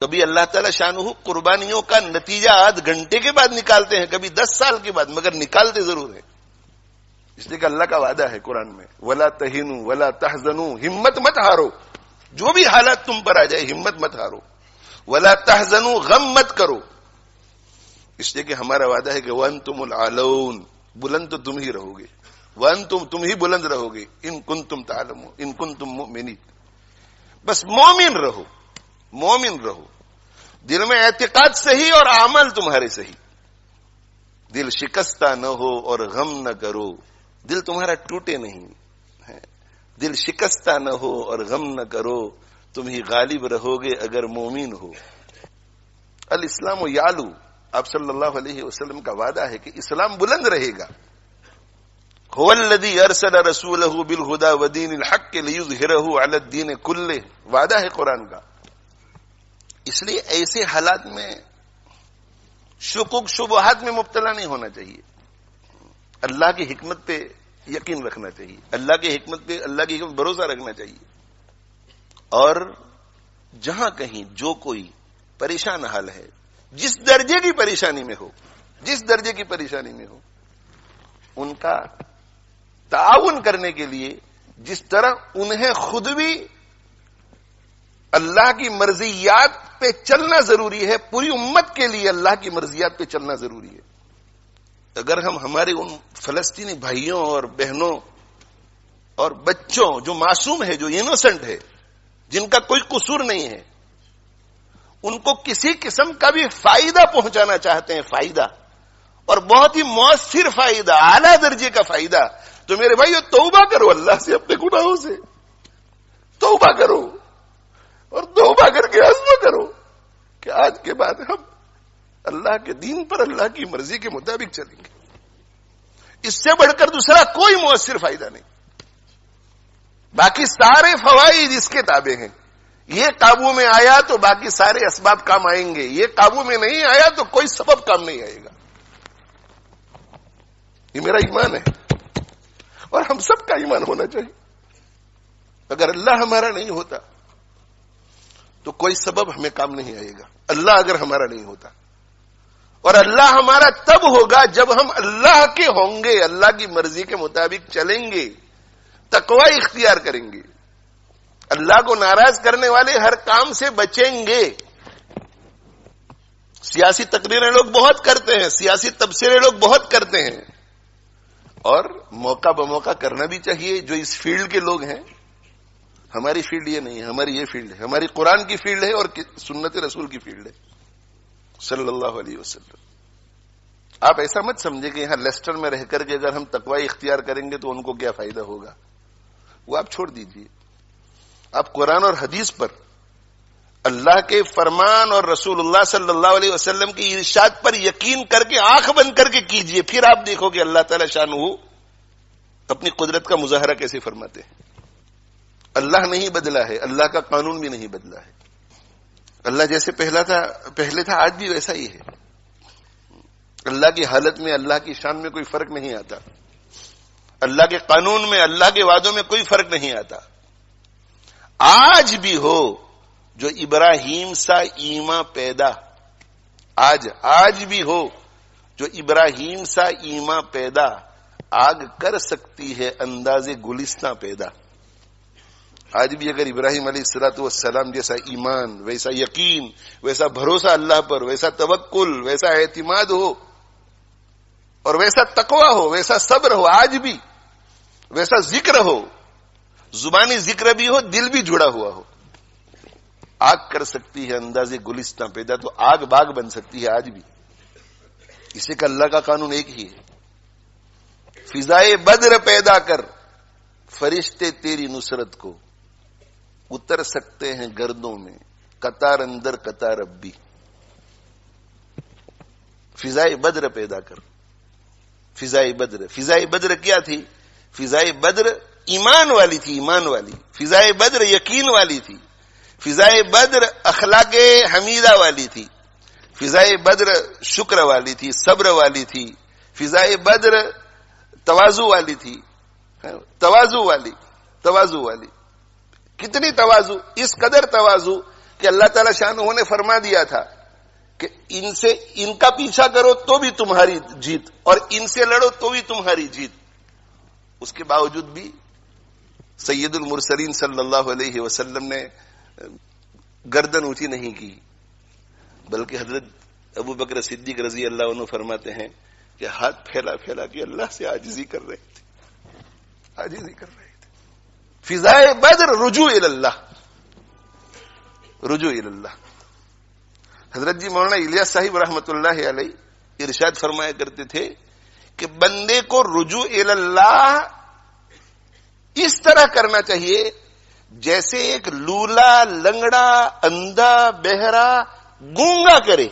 کبھی اللہ تعالی شانہ قربانیوں کا نتیجہ آدھ گھنٹے کے بعد نکالتے ہیں، کبھی 10 سال کے بعد، مگر نکالتے ضرور ہیں. اس لیے کہ اللہ کا وعدہ ہے قرآن میں، وَلَا تَهِنُوا وَلَا تَحْزَنُوا، ہمت مت ہارو، جو بھی حالات تم پر آ جائے ہمت مت ہارو. وَلَا تَحْزَنُوا، غم مت کرو، اس لیے کہ ہمارا وعدہ ہے کہ وَأَنْتُمُ الْأَعْلَوْنَ، بلند تو تم ہی رہو گے، وَأَنْتُمْ، تم ہی بلند رہو گے، إِن كُنتُمْ تَعْلَمُونَ، إِن كُنتُمْ مُؤْمِنِينَ. بس مومن رہو، مومن رہو، دل میں اعتقاد صحیح اور عمل تمہارے صحیح. دل شکستہ نہ ہو اور غم نہ کرو، دل تمہارا ٹوٹے نہیں، دل شکستہ نہ ہو اور غم نہ کرو، تم ہی غالب رہو گے اگر مومن ہو. الاسلام یعلو، آپ صلی اللہ علیہ وسلم کا وعدہ ہے کہ اسلام بلند رہے گا. هو الذی ارسل رسولہ بالہدی ودین الحق لیظہرہ علی الدین کلہ، وعدہ ہے قرآن کا. اس لیے ایسے حالات میں شکوک شبہات میں مبتلا نہیں ہونا چاہیے، اللہ کی حکمت پہ یقین رکھنا چاہیے، اللہ کی حکمت پہ، اللہ کی حکمت بھروسہ رکھنا چاہیے. اور جہاں کہیں جو کوئی پریشان حال ہے، جس درجے کی پریشانی میں ہو، جس درجے کی پریشانی میں ہو، ان کا تعاون کرنے کے لیے جس طرح انہیں خود بھی اللہ کی مرضیات پہ چلنا ضروری ہے، پوری امت کے لیے اللہ کی مرضیات پہ چلنا ضروری ہے. اگر ہم ہمارے ان فلسطینی بھائیوں اور بہنوں اور بچوں جو معصوم ہے، جو انوسنٹ ہے، جن کا کوئی قصور نہیں ہے، ان کو کسی قسم کا بھی فائدہ پہنچانا چاہتے ہیں، فائدہ، اور بہت ہی مؤثر فائدہ، اعلیٰ درجے کا فائدہ، تو میرے بھائیو توبہ کرو اللہ سے، اپنے گناہوں سے توبہ کرو، اور توبہ کر کے عزم کرو کہ آج کے بعد ہم اللہ کے دین پر، اللہ کی مرضی کے مطابق چلیں گے. اس سے بڑھ کر دوسرا کوئی مؤثر فائدہ نہیں. باقی سارے فوائد اس کے تابع ہیں. یہ قابو میں آیا تو باقی سارے اسباب کام آئیں گے، یہ قابو میں نہیں آیا تو کوئی سبب کام نہیں آئے گا. یہ میرا ایمان ہے اور ہم سب کا ایمان ہونا چاہیے. اگر اللہ ہمارا نہیں ہوتا تو کوئی سبب ہمیں کام نہیں آئے گا. اللہ اگر ہمارا نہیں ہوتا، اور اللہ ہمارا تب ہوگا جب ہم اللہ کے ہوں گے، اللہ کی مرضی کے مطابق چلیں گے، تقوی اختیار کریں گے، اللہ کو ناراض کرنے والے ہر کام سے بچیں گے. سیاسی تقریریں لوگ بہت کرتے ہیں، سیاسی تبصرے لوگ بہت کرتے ہیں، اور موقع بموقع کرنا بھی چاہیے. جو اس فیلڈ کے لوگ ہیں، ہماری فیلڈ یہ نہیں ہے، ہماری یہ فیلڈ ہے، ہماری قرآن کی فیلڈ ہے اور سنت رسول کی فیلڈ ہے صلی اللہ علیہ وسلم. آپ ایسا مت سمجھے کہ یہاں لیسٹر میں رہ کر کے اگر ہم تقوی اختیار کریں گے تو ان کو کیا فائدہ ہوگا، وہ آپ چھوڑ دیجئے. آپ قرآن اور حدیث پر، اللہ کے فرمان اور رسول اللہ صلی اللہ علیہ وسلم کی ارشاد پر یقین کر کے آنکھ بند کر کے کیجئے، پھر آپ دیکھو کہ اللہ تعالی شانہ اپنی قدرت کا مظاہرہ کیسے فرماتے ہیں. اللہ نہیں بدلا ہے، اللہ کا قانون بھی نہیں بدلا ہے. اللہ جیسے پہلے تھا آج بھی ویسا ہی ہے. اللہ کی حالت میں، اللہ کی شان میں کوئی فرق نہیں آتا، اللہ کے قانون میں، اللہ کے وعدوں میں کوئی فرق نہیں آتا. آج بھی ہو جو ابراہیم سا ایمان پیدا، آج بھی ہو جو ابراہیم سا ایمان پیدا، آگ کر سکتی ہے انداز گلستہ پیدا. آج بھی اگر ابراہیم علیہ الصلوۃ والسلام جیسا ایمان، ویسا یقین، ویسا بھروسہ اللہ پر، ویسا توکل، ویسا اعتماد ہو، اور ویسا تقوی ہو، ویسا صبر ہو، آج بھی ویسا ذکر ہو، زبانی ذکر بھی ہو، دل بھی جڑا ہوا ہو، آگ کر سکتی ہے انداز گلستہ پیدا. تو آگ باغ بن سکتی ہے آج بھی. اسے کہ اللہ کا قانون ایک ہی ہے. فضائے بدر پیدا کر، فرشتے تیری نصرت کو اتر سکتے ہیں گردوں میں، قطار اندر قطار اب بھی. فضائے بدر پیدا کر. فضائے بدر کیا تھی؟ فضائے بدر ایمان والی تھی، ایمان والی. فضائے بدر یقین والی تھی. فضائے بدر اخلاق حمیدہ والی تھی. فضائے بدر شکر والی تھی، صبر والی تھی. فضائے بدر تواضع والی تھی، تواضع والی. کتنی تواضع، اس قدر تواضع کہ اللہ تعالی شانہ نے فرما دیا تھا کہ ان کا پیچھا کرو تو بھی تمہاری جیت اور ان سے لڑو تو بھی تمہاری جیت، اس کے باوجود بھی سید المرسلین صلی اللہ علیہ وسلم نے گردن اونچی نہیں کی، بلکہ حضرت ابو بکر صدیق رضی اللہ عنہ فرماتے ہیں کہ ہاتھ پھیلا پھیلا کے اللہ سے عاجزی کر رہے تھے، عاجزی کر رہے تھے۔ فضائے بدر رجوع اللہ، رجوع اللہ۔ حضرت جی مولانا الیاس صاحب رحمۃ اللہ علیہ ارشاد فرمایا کرتے تھے کہ بندے کو رجوع اللہ اس طرح کرنا چاہیے جیسے ایک لولا، لنگڑا، اندھا، بہرا، گونگا کرے،